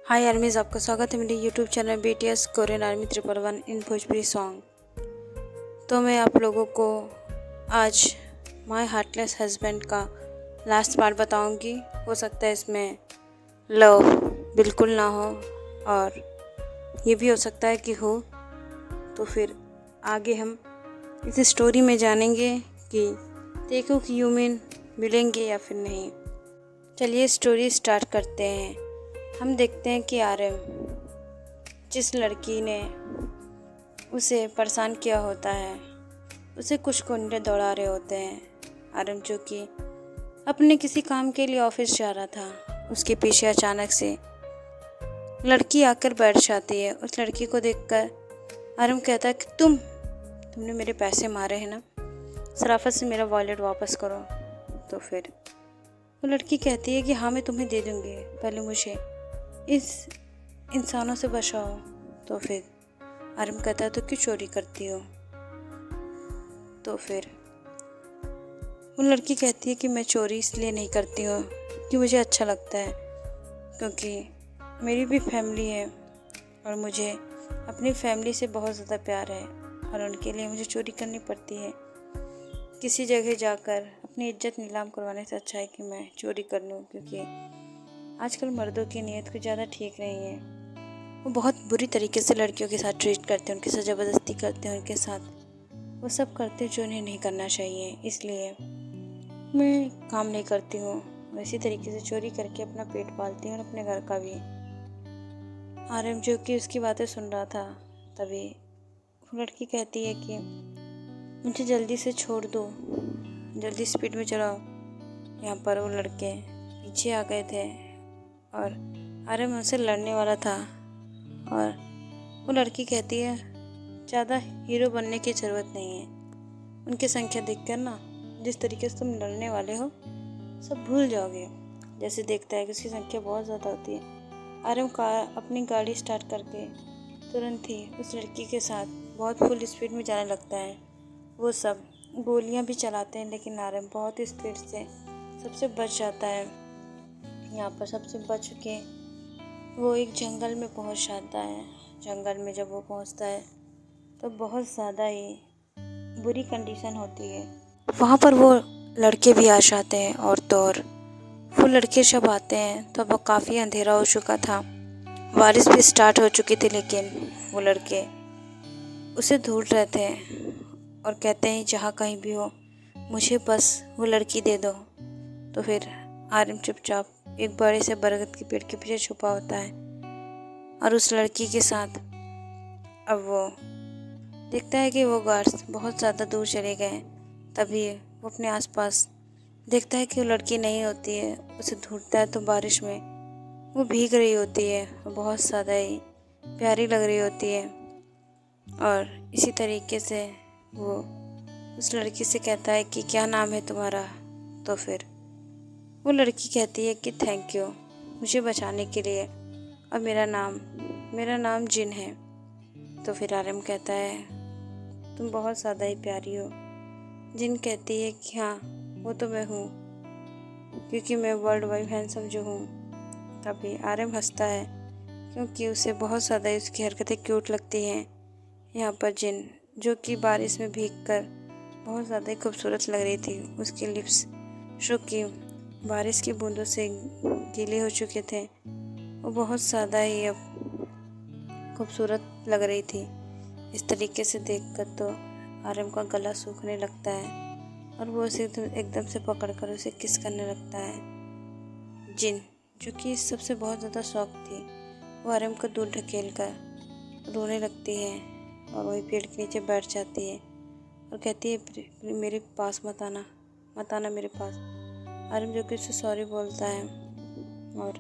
हाय आर्मीज, आपका स्वागत है मेरे YouTube channel BTS Korean army 111 इन भोजपुरी सॉन्ग। तो मैं आप लोगों को आज माय हार्टलेस हस्बैंड का लास्ट पार्ट बताऊंगी। हो सकता है इसमें लव बिल्कुल ना हो और ये भी हो सकता है कि हो। तो फिर आगे हम इस स्टोरी में जानेंगे कि देखो कि यूमिन मिलेंगे या फिर नहीं। चलिए स्टोरी स्टार्ट करते हैं। हम देखते हैं कि RM जिस लड़की ने उसे परेशान किया होता है, उसे कुछ गुंडे दौड़ा रहे होते हैं। RM जो कि अपने किसी काम के लिए ऑफिस जा रहा था, उसके पीछे अचानक से लड़की आकर बैठ जाती है। उस लड़की को देखकर RM कहता है कि तुमने मेरे पैसे मारे हैं ना, शराफत से मेरा वॉलेट वापस करो। तो फिर वो लड़की कहती है कि हाँ मैं तुम्हें दे दूँगी, पहले मुझे इस इंसानों से बचाओ। तो फिर RM कहता है तो क्यों चोरी करती हो। तो फिर वो लड़की कहती है कि मैं चोरी इसलिए नहीं करती हूँ कि मुझे अच्छा लगता है, क्योंकि मेरी भी फैमिली है और मुझे अपनी फैमिली से बहुत ज़्यादा प्यार है और उनके लिए मुझे चोरी करनी पड़ती है। किसी जगह जाकर अपनी इज्जत नीलाम करवाने से अच्छा है कि मैं चोरी कर लूँ, क्योंकि आजकल मर्दों की नीयत कुछ ज़्यादा ठीक नहीं है। वो बहुत बुरी तरीके से लड़कियों के साथ ट्रीट करते हैं, उनके साथ ज़बरदस्ती करते हैं, उनके साथ वो सब करते हैं जो उन्हें नहीं करना चाहिए। इसलिए मैं काम नहीं करती हूँ, इसी तरीके से चोरी करके अपना पेट पालती हूँ और अपने घर का भी। RM जो कि उसकी बातें सुन रहा था, तभी वो लड़की कहती है कि मुझे जल्दी से छोड़ दो, जल्दी स्पीड में चलाओ। यहाँ पर वो लड़के पीछे आ गए थे और RM उनसे लड़ने वाला था और वो लड़की कहती है ज़्यादा हीरो बनने की ज़रूरत नहीं है। उनकी संख्या देखकर ना, जिस तरीके से तुम लड़ने वाले हो सब भूल जाओगे। जैसे देखता है कि उसकी संख्या बहुत ज़्यादा होती है, RM अपनी गाड़ी स्टार्ट करके तुरंत ही उस लड़की के साथ बहुत फुल स्पीड में जाने लगता है। वो सब गोलियां भी चलाते हैं, लेकिन RM बहुत स्पीड से सबसे बच जाता है। यहाँ पर सबसे बच के वो एक जंगल में पहुँच जाता है। जंगल में जब वो पहुँचता है तो बहुत ज़्यादा ही बुरी कंडीशन होती है। वहाँ पर वो लड़के भी आ जाते हैं और तो और वो लड़के जब आते हैं तो अब काफ़ी अंधेरा हो चुका था, बारिश भी स्टार्ट हो चुकी थी, लेकिन वो लड़के उसे ढूंढ रहे थे और कहते हैं जहाँ कहीं भी हो मुझे बस वो लड़की दे दो। तो फिर RM चुपचाप एक बड़े से बरगद के पेड़ के पीछे छुपा होता है और उस लड़की के साथ अब वो देखता है कि वो गार्ड्स बहुत ज़्यादा दूर चले गए। तभी वो अपने आसपास देखता है कि वो लड़की नहीं होती है। उसे ढूंढता है तो बारिश में वो भीग रही होती है और बहुत ज़्यादा ही प्यारी लग रही होती है। और इसी तरीके से वो उस लड़की से कहता है कि क्या नाम है तुम्हारा। तो फिर वो लड़की कहती है कि थैंक यू मुझे बचाने के लिए, और मेरा नाम जिन है। तो फिर RM कहता है तुम बहुत ज़्यादा ही प्यारी हो। जिन कहती है कि हाँ वो तो मैं हूँ, क्योंकि मैं वर्ल्ड वाइड हैंडसम जो हूँ। तभी RM हंसता है, क्योंकि उसे बहुत ज़्यादा उसकी हरकतें क्यूट लगती हैं। यहाँ पर जिन जो कि बारिश में भीगकर बहुत ज़्यादा ही खूबसूरत लग रही थी, उसके लिप्स जो कि बारिश की बूंदों से गीले हो चुके थे, वो बहुत ज़्यादा ही अब खूबसूरत लग रही थी। इस तरीके से देखकर तो RM का गला सूखने लगता है और वो उसे एकदम से पकड़कर उसे किस करने लगता है। जिन जो कि इस सबसे बहुत ज़्यादा शौक थी, वो RM को दूर ढकेल कर रोने लगती है और वही पेड़ के नीचे बैठ जाती है और कहती है मेरे पास मत आना मेरे पास। RM जो कि उससे सॉरी बोलता है और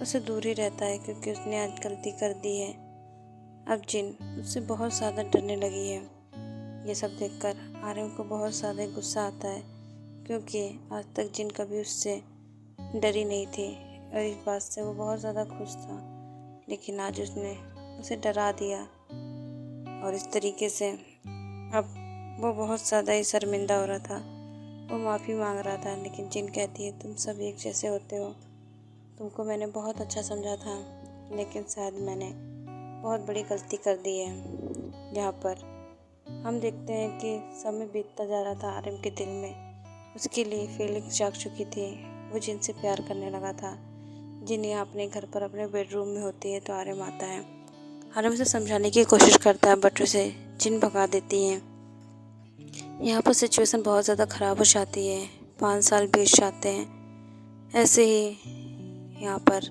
उससे दूर ही रहता है, क्योंकि उसने आज गलती कर दी है। अब जिन उससे बहुत ज़्यादा डरने लगी है। ये सब देखकर RM को बहुत ज़्यादा गुस्सा आता है, क्योंकि आज तक जिन कभी उससे डरी नहीं थी और इस बात से वो बहुत ज़्यादा खुश था। लेकिन आज उसने उसे डरा दिया और इस तरीके से अब वो बहुत ज़्यादा ही शर्मिंदा हो रहा था। वो माफ़ी मांग रहा था, लेकिन जिन कहती है तुम सब एक जैसे होते हो, तुमको मैंने बहुत अच्छा समझा था, लेकिन शायद मैंने बहुत बड़ी गलती कर दी है। यहाँ पर हम देखते हैं कि समय बीतता जा रहा था आर्यन के दिल में। उसके लिए फीलिंग्स जाग चुकी थी। वो जिनसे प्यार करने लगा था, जिन यहाँ अपने घर पर अपने बेडरूम में होती है तो आर्यन आता है। आर्यन उसे समझाने की कोशिश करता है बट उसे जिन भगा देती है। यहाँ पर सिचुएशन बहुत ज़्यादा ख़राब हो जाती है। 5 साल बीत जाते हैं। ऐसे ही यहाँ पर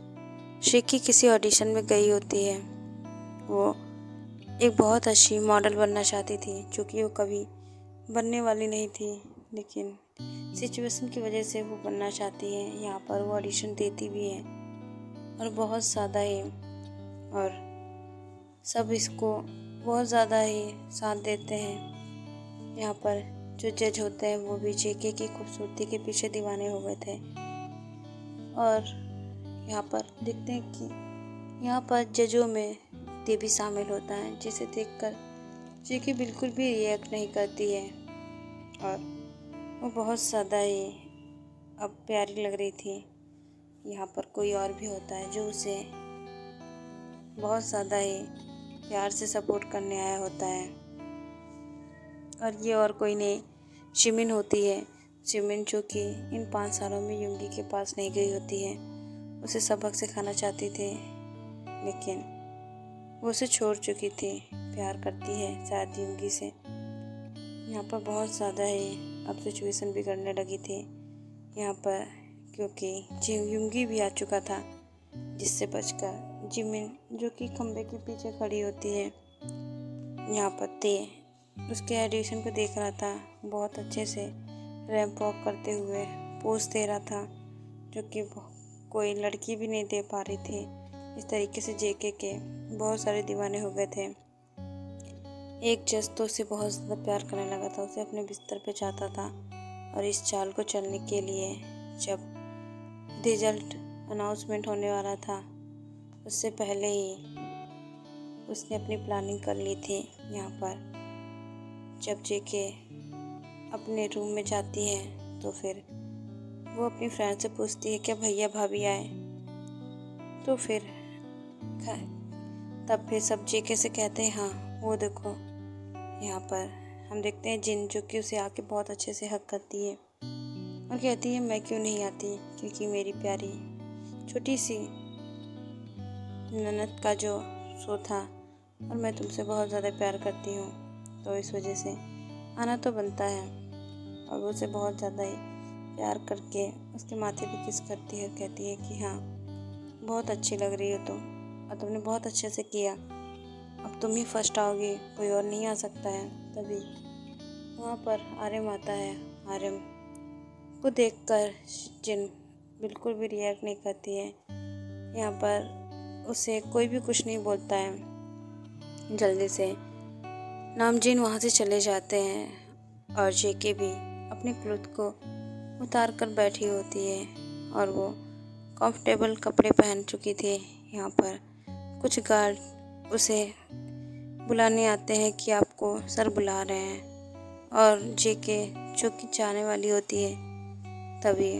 शिकी किसी ऑडिशन में गई होती है। वो एक बहुत अच्छी मॉडल बनना चाहती थी, जो कि वो कभी बनने वाली नहीं थी, लेकिन सिचुएशन की वजह से वो बनना चाहती है। यहाँ पर वो ऑडिशन देती भी है और बहुत ज़्यादा ही, और सब इसको बहुत ज़्यादा ही साथ देते हैं। यहाँ पर जो जज होते हैं वो भी जेके की खूबसूरती के पीछे दीवाने हो गए थे। और यहाँ पर देखते हैं कि यहाँ पर जजों में देवी शामिल होता है, जिसे देखकर जेके बिल्कुल भी रिएक्ट नहीं करती है और वो बहुत ज़्यादा ही अब प्यारी लग रही थी। यहाँ पर कोई और भी होता है जो उसे बहुत ज़्यादा ही प्यार से सपोर्ट करने आया होता है, और ये और कोई नहीं जिमिन होती है। जिमिन जो कि इन 5 सालों में युंगी के पास नहीं गई होती है। उसे सबक सिखाना चाहती थी, लेकिन वो उसे छोड़ चुकी थी। प्यार करती है शायद युंगी से। यहाँ पर बहुत ज़्यादा ही अब सिचुएशन बिगड़ने लगी थी यहाँ पर, क्योंकि युंगी भी आ चुका था, जिससे बचकर जिमिन जो कि खंबे के पीछे खड़ी होती है। यहाँ पर ते उसके एडिशन को देख रहा था, बहुत अच्छे से रैंप वॉक करते हुए पोज दे रहा था, जो कि कोई लड़की भी नहीं दे पा रही थी। इस तरीके से जेके के बहुत सारे दीवाने हो गए थे। एक जज तो उसे बहुत ज़्यादा प्यार करने लगा था, उसे अपने बिस्तर पे चाहता था। और इस चाल को चलने के लिए जब रिजल्ट अनाउंसमेंट होने वाला था, उससे पहले ही उसने अपनी प्लानिंग कर ली थी। यहाँ पर जब जेके अपने रूम में जाती है तो फिर वो अपनी फ्रेंड से पूछती है क्या भैया भाभी आए, तो फिर तब फिर सब जेके से कहते हैं हाँ वो देखो। यहाँ पर हम देखते हैं जिन जो कि उसे आके बहुत अच्छे से हक करती है और कहती है मैं क्यों नहीं आती, क्योंकि मेरी प्यारी छोटी सी ननद का जो शो था और मैं तुमसे बहुत ज़्यादा प्यार करती हूँ, तो इस वजह से आना तो बनता है। और वो उसे बहुत ज़्यादा ही प्यार करके उसके माथे पे किस करती है, कहती है कि हाँ बहुत अच्छी लग रही हो तुम, और तुमने बहुत अच्छे से किया, अब तुम ही फर्स्ट आओगी, कोई और नहीं आ सकता है। तभी वहाँ पर आर्यन आता है। आर्यन को देखकर जिन बिल्कुल भी रिएक्ट नहीं करती है। यहाँ पर उसे कोई भी कुछ नहीं बोलता है। जल्दी से नामजीन वहाँ से चले जाते हैं और जेके भी अपने क्लोथ को उतार कर बैठी होती है और वो कंफर्टेबल कपड़े पहन चुकी थी। यहाँ पर कुछ गार्ड उसे बुलाने आते हैं कि आपको सर बुला रहे हैं, और जेके जो कि जाने वाली होती है। तभी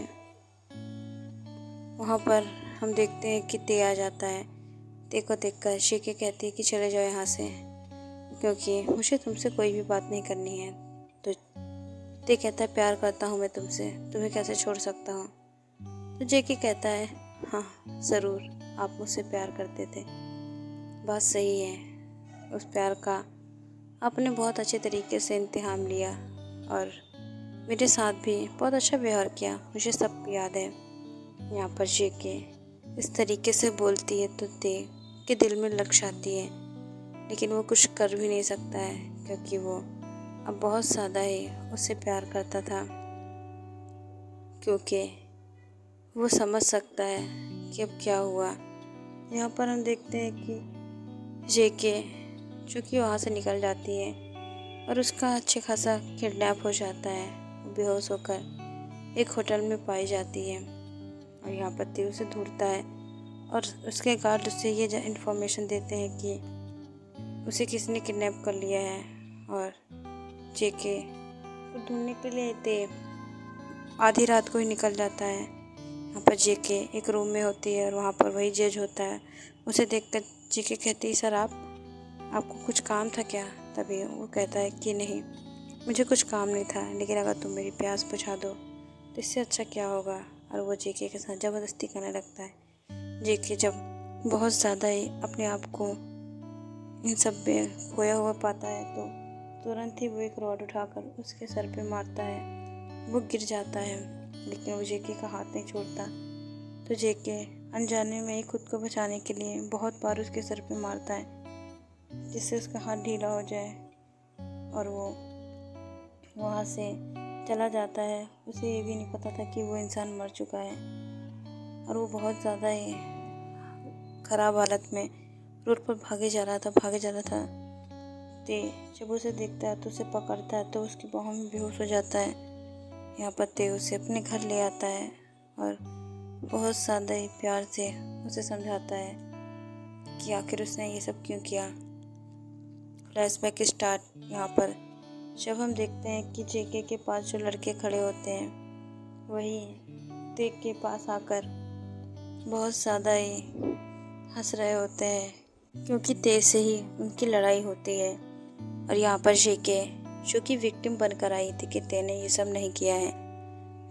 वहाँ पर हम देखते हैं कि ते आ जाता है। ते को देखकर जेके कहती है कि चले जाओ यहाँ से, क्योंकि मुझे तुमसे कोई भी बात नहीं करनी है। तो ते कहता है प्यार करता हूँ मैं तुमसे, तुम्हें कैसे छोड़ सकता हूँ। तो जेके कहता है हाँ ज़रूर, आप मुझसे प्यार करते थे, बात सही है। उस प्यार का आपने बहुत अच्छे तरीके से इम्तिहान लिया और मेरे साथ भी बहुत अच्छा व्यवहार किया, मुझे सब याद है। यहाँ पर जेके इस तरीके से बोलती है तो ते के दिल में लग जाती है, लेकिन वो कुछ कर भी नहीं सकता है, क्योंकि वो अब बहुत ज़्यादा ही उससे प्यार करता था। क्योंकि वो समझ सकता है कि अब क्या हुआ। यहाँ पर हम देखते हैं कि जेके जो कि वहाँ से निकल जाती है और उसका अच्छे खासा किडनैप हो जाता है। बेहोश होकर एक होटल में पाई जाती है और यहाँ पर ते उसे ढूंढता है और उसके गार्ड उससे ये इन्फॉर्मेशन देते हैं कि उसे किसने किडनैप कर लिया है। और जेके को ढूंढने के लिए ते आधी रात को ही निकल जाता है। यहाँ पर जेके एक रूम में होती है और वहाँ पर वही जज होता है। उसे देखकर जेके कहती है, सर आपको कुछ काम था क्या? तभी वो कहता है कि नहीं, मुझे कुछ काम नहीं था, लेकिन अगर तुम मेरी प्यास बुझा दो तो इससे अच्छा क्या होगा। और वो जेके के साथ ज़बरदस्ती करने लगता है। जेके जब बहुत ज़्यादा ही अपने आप को इन सब में खोया हुआ पाता है तो तुरंत ही वो एक रॉड उठाकर उसके सर पे मारता है। वो गिर जाता है, लेकिन वो जेके का हाथ नहीं छोड़ता। तो जेके अनजाने में ही खुद को बचाने के लिए बहुत बार उसके सर पे मारता है, जिससे उसका हाथ ढीला हो जाए और वो वहाँ से चला जाता है। उसे ये भी नहीं पता था कि वो इंसान मर चुका है और वो बहुत ज़्यादा ही ख़राब हालत में रोड पर भागे जा रहा था। ते जब उसे देखता है तो उसे पकड़ता है तो उसकी बाहों में बेहोश हो जाता है। यहाँ पर ते उसे अपने घर ले आता है और बहुत ज़्यादा ही प्यार से उसे समझाता है कि आखिर उसने ये सब क्यों किया। Flashback start. यहाँ पर जब हम देखते हैं कि जेके के पास जो लड़के खड़े होते हैं वही ते के पास आकर बहुत ज़्यादा ही हंस रहे होते हैं, क्योंकि ते से ही उनकी लड़ाई होती है। और यहाँ पर जेके जो कि विक्टिम बनकर आई थी कि ते ने ये सब नहीं किया है,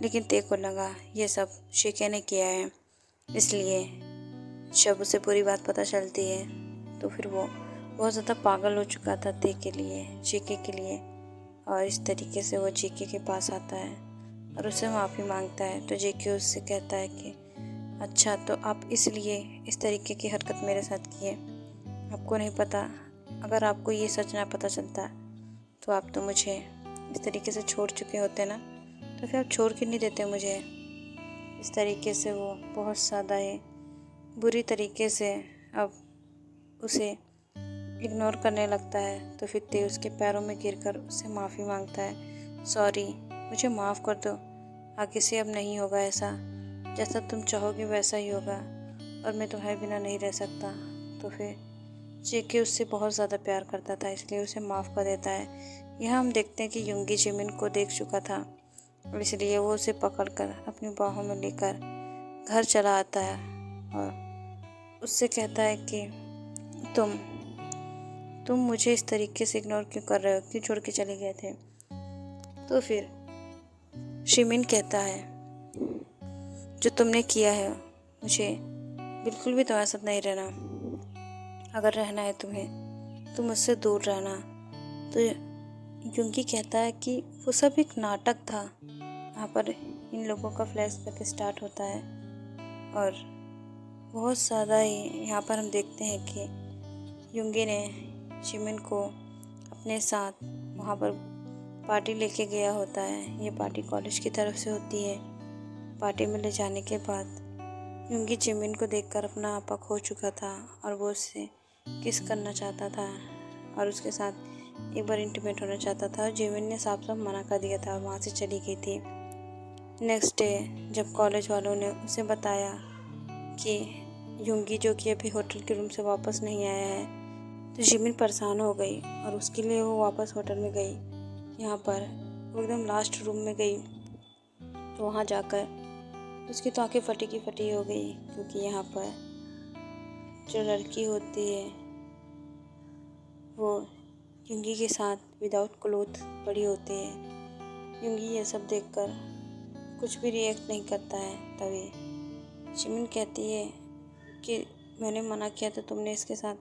लेकिन ते को लगा ये सब जेके ने किया है। इसलिए जब उसे पूरी बात पता चलती है तो फिर वो बहुत ज़्यादा पागल हो चुका था ते के लिए, जेके के लिए। और इस तरीके से वो जेके के पास आता है और उससे माफ़ी मांगता है। तो जेके उससे कहता है कि अच्छा, तो आप इसलिए इस तरीके की हरकत मेरे साथ किए? आपको नहीं पता, अगर आपको ये सच ना पता चलता तो आप तो मुझे इस तरीके से छोड़ चुके होते ना, तो फिर आप छोड़ क्यों नहीं देते मुझे? इस तरीके से वो बहुत ज़्यादा ही बुरी तरीके से अब उसे इग्नोर करने लगता है। तो फिर ते उसके पैरों में गिरकर उससे माफ़ी मांगता है, सॉरी, मुझे माफ़ कर दो, आगे से अब नहीं होगा ऐसा, जैसा तुम चाहोगे वैसा ही होगा और मैं तुम्हारे बिना नहीं रह सकता। तो फिर जेके उससे बहुत ज़्यादा प्यार करता था, इसलिए उसे माफ़ कर देता है। यहाँ हम देखते हैं कि युंगी जिमिन को देख चुका था और इसलिए वो उसे पकड़कर अपनी बाहों में लेकर घर चला आता है और उससे कहता है कि तुम मुझे इस तरीके से इग्नोर क्यों कर रहे हो, क्यों छोड़ के चले गए थे? तो फिर शिमिन कहता है, जो तुमने किया है मुझे बिल्कुल भी तुम्हारे साथ नहीं रहना, अगर रहना है तुम्हें तो मुझसे दूर रहना। तो युंगी कहता है कि वो सब एक नाटक था। यहाँ पर इन लोगों का फ्लैशबैक स्टार्ट होता है और बहुत ज़्यादा ही यहाँ पर हम देखते हैं कि युंगी ने शिमिन को अपने साथ वहाँ पर पार्टी लेके गया होता है। ये पार्टी कॉलेज की तरफ से होती है। पार्टी में ले जाने के बाद युंगी जिमिन को देखकर अपना आपा खो चुका था और वो उससे किस करना चाहता था और उसके साथ एक बार इंटीमेट होना चाहता था। जिमिन ने साफ साफ मना कर दिया था और वहाँ से चली गई थी। नेक्स्ट डे जब कॉलेज वालों ने उसे बताया कि युंगी जो कि अभी होटल के रूम से वापस नहीं आया है, तो जिमिन परेशान हो गई और उसके लिए वो वापस होटल में गई। यहाँ पर वो एकदम लास्ट रूम में गई तो वहाँ जाकर उसकी तो आंखें फटी की फटी हो गई, क्योंकि यहाँ पर जो लड़की होती है वो युंगी के साथ विदाउट क्लोथ पड़ी होती है। युंगी ये सब देखकर कुछ भी रिएक्ट नहीं करता है। तभी जिमिन कहती है कि मैंने मना किया था तुमने इसके साथ।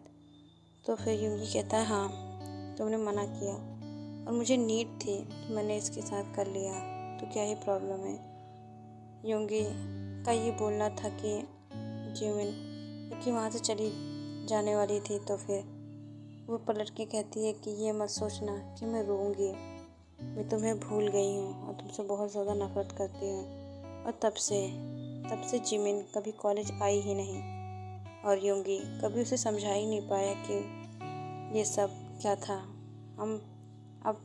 तो फिर युंगी कहता है, हाँ तुमने मना किया और मुझे नीड थी तो मैंने इसके साथ कर लिया, तो क्या ही प्रॉब्लम है। युंगी का ये बोलना था कि जिमिन क्योंकि वहाँ से चली जाने वाली थी, तो फिर वो पलट के कहती है कि ये मत सोचना कि मैं रोऊंगी, मैं तुम्हें भूल गई हूँ और तुमसे बहुत ज़्यादा नफरत करती हूँ। और तब से जिमिन कभी कॉलेज आई ही नहीं और युंगी कभी उसे समझा ही नहीं पाया कि ये सब क्या था। हम अब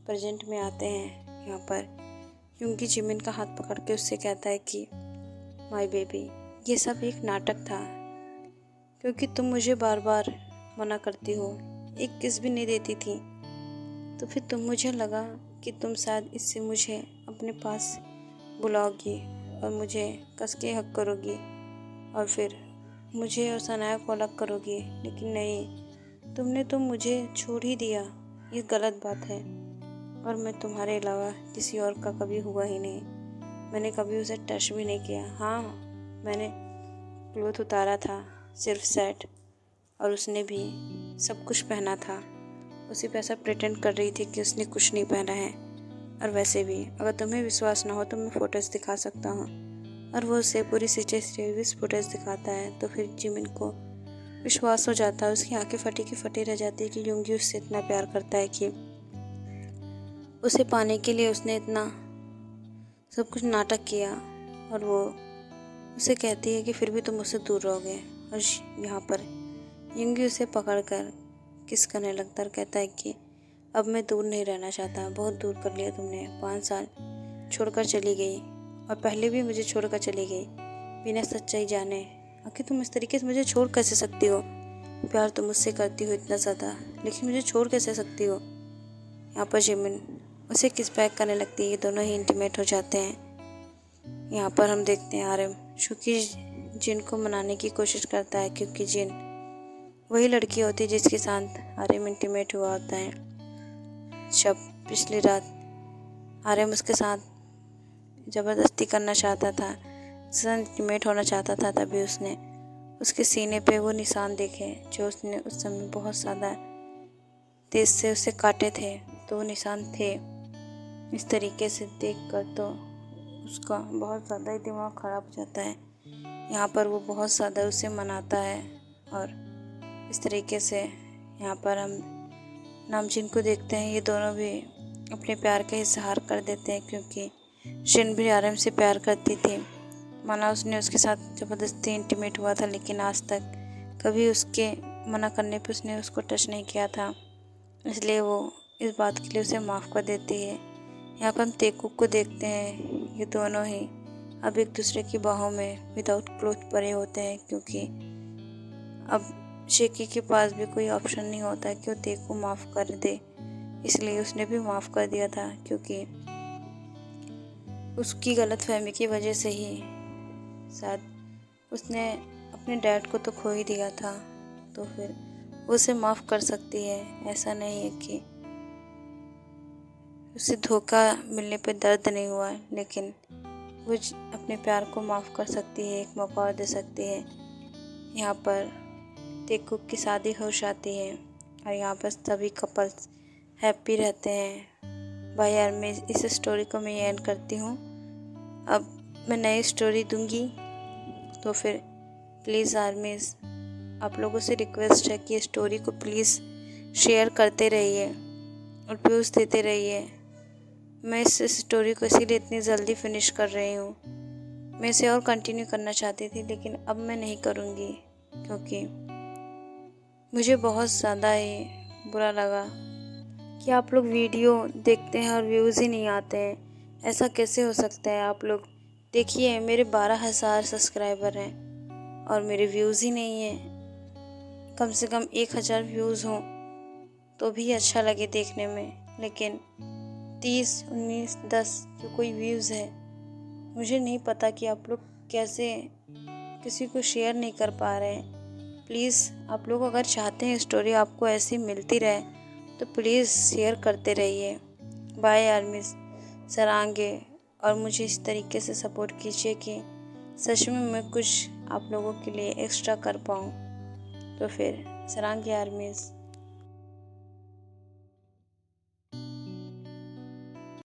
प्रेजेंट में आते हैं। यहाँ पर युंगी जिमिन का हाथ पकड़ के उससे कहता है कि माय बेबी, ये सब एक नाटक था, क्योंकि तुम मुझे बार बार मना करती हो, एक किस भी नहीं देती थी, तो फिर मुझे लगा कि तुम शायद इससे मुझे अपने पास बुलाओगी और मुझे कस के हक करोगी और फिर मुझे और सनाया को अलग करोगी। लेकिन नहीं, तुमने तो मुझे छोड़ ही दिया। ये गलत बात है और मैं तुम्हारे अलावा किसी और का कभी हुआ ही नहीं। मैंने कभी उसे टच भी नहीं किया। हाँ, मैंने क्लोथ उतारा था, सिर्फ सेट, और उसने भी सब कुछ पहना था। उसी पे ऐसा प्रिटेंड कर रही थी कि उसने कुछ नहीं पहना है। और वैसे भी अगर तुम्हें विश्वास ना हो तो मैं फ़ोटोज़ दिखा सकता हूँ। और वो उसे पूरी CCTV फुटेज दिखाता है तो फिर जिमिन को विश्वास हो जाता है। उसकी आंखें फटी की फटी रह जाती है कि युंगी उससे इतना प्यार करता है कि उसे पाने के लिए उसने इतना सब कुछ नाटक किया। और वो उसे कहती है कि फिर भी तुम मुझसे दूर रहोगे। और यहाँ पर युंगी उसे पकड़कर किस करने लगता है और कहता है कि अब मैं दूर नहीं रहना चाहता। बहुत दूर कर लिया तुमने। 5 साल छोड़कर चली गई और पहले भी मुझे छोड़कर चली गई बिना सच्चाई जाने। आखिर तुम इस तरीके से मुझे छोड़ कैसे सकती हो? प्यार तो मुझसे करती हो इतना ज़्यादा, लेकिन मुझे छोड़ कैसे सकती हो? यहाँ पर जिमिन उसे किस बैक करने लगती है। ये दोनों ही इंटीमेट हो जाते हैं। यहाँ पर हम देखते हैं आर्यन क्योंकि जिन को मनाने की कोशिश करता है, क्योंकि जिन वही लड़की होती है जिसके साथ आर्यन इंटीमेट हुआ होता है। जब पिछली रात आर्यन उसके साथ ज़बरदस्ती करना चाहता था, उससे इंटीमेट होना चाहता था, तभी उसने उसके सीने पे वो निशान देखे जो उसने उस समय बहुत ज़्यादा तेज से उसे काटे थे। तो वो निशान थे। इस तरीके से देखकर तो उसका बहुत ज़्यादा ही दिमाग ख़राब हो जाता है। यहाँ पर वो बहुत ज़्यादा उसे मनाता है और इस तरीके से यहाँ पर हम नामचीन को देखते हैं। ये दोनों भी अपने प्यार का इजहार कर देते हैं, क्योंकि जिन भी आर्यन से प्यार करती थी। माना उसने उसके साथ ज़बरदस्ती इंटीमेट हुआ था, लेकिन आज तक कभी उसके मना करने पे उसने उसको टच नहीं किया था, इसलिए वो इस बात के लिए उसे माफ़ कर देती है। यहाँ पर हम तेकुक को देखते हैं। ये दोनों ही अब एक दूसरे की बाहों में विदाउट क्लोथ पड़े होते हैं, क्योंकि अब शेकी के पास भी कोई ऑप्शन नहीं होता कि वो तेक को माफ़ कर दे। इसलिए उसने भी माफ़ कर दिया था, क्योंकि उसकी गलतफहमी की वजह से ही शायद उसने अपने डैड को तो खो ही दिया था। तो फिर वो उसे माफ़ कर सकती है। ऐसा नहीं है कि उसे धोखा मिलने पर दर्द नहीं हुआ, लेकिन वो अपने प्यार को माफ़ कर सकती है, एक मौका और दे सकती है। यहाँ पर तेकुक की शादी हो जाती है और यहाँ पर सभी कपल्स हैप्पी रहते हैं। भाई यार, मैं इस स्टोरी को मैं एंड करती हूँ। अब मैं नई स्टोरी दूँगी, तो फिर प्लीज़ आर्मीज़ आप लोगों से रिक्वेस्ट है कि स्टोरी को प्लीज़ शेयर करते रहिए और व्यूज़ देते रहिए। मैं इस स्टोरी को इसीलिए इतनी जल्दी फिनिश कर रही हूँ। मैं इसे और कंटिन्यू करना चाहती थी, लेकिन अब मैं नहीं करूँगी, क्योंकि मुझे बहुत ज़्यादा ही बुरा लगा कि आप लोग वीडियो देखते हैं और व्यूज़ ही नहीं आते हैं। ऐसा कैसे हो सकता है? आप लोग देखिए, मेरे 12,000 सब्सक्राइबर हैं और मेरे व्यूज़ ही नहीं हैं। कम से कम 1,000 व्यूज़ हों तो भी अच्छा लगे देखने में, लेकिन 30, 19, 10 जो कोई व्यूज़ है। मुझे नहीं पता कि आप लोग कैसे किसी को शेयर नहीं कर पा रहे हैं। प्लीज़ आप लोग अगर चाहते हैं स्टोरी आपको ऐसी मिलती रहे तो प्लीज़ शेयर करते रहिए। बाय आर्मीज़, सरांगे, और मुझे इस तरीके से सपोर्ट कीजिए कि सच में मैं कुछ आप लोगों के लिए एक्स्ट्रा कर पाऊँ। तो फिर सरांगे आर्मीज़।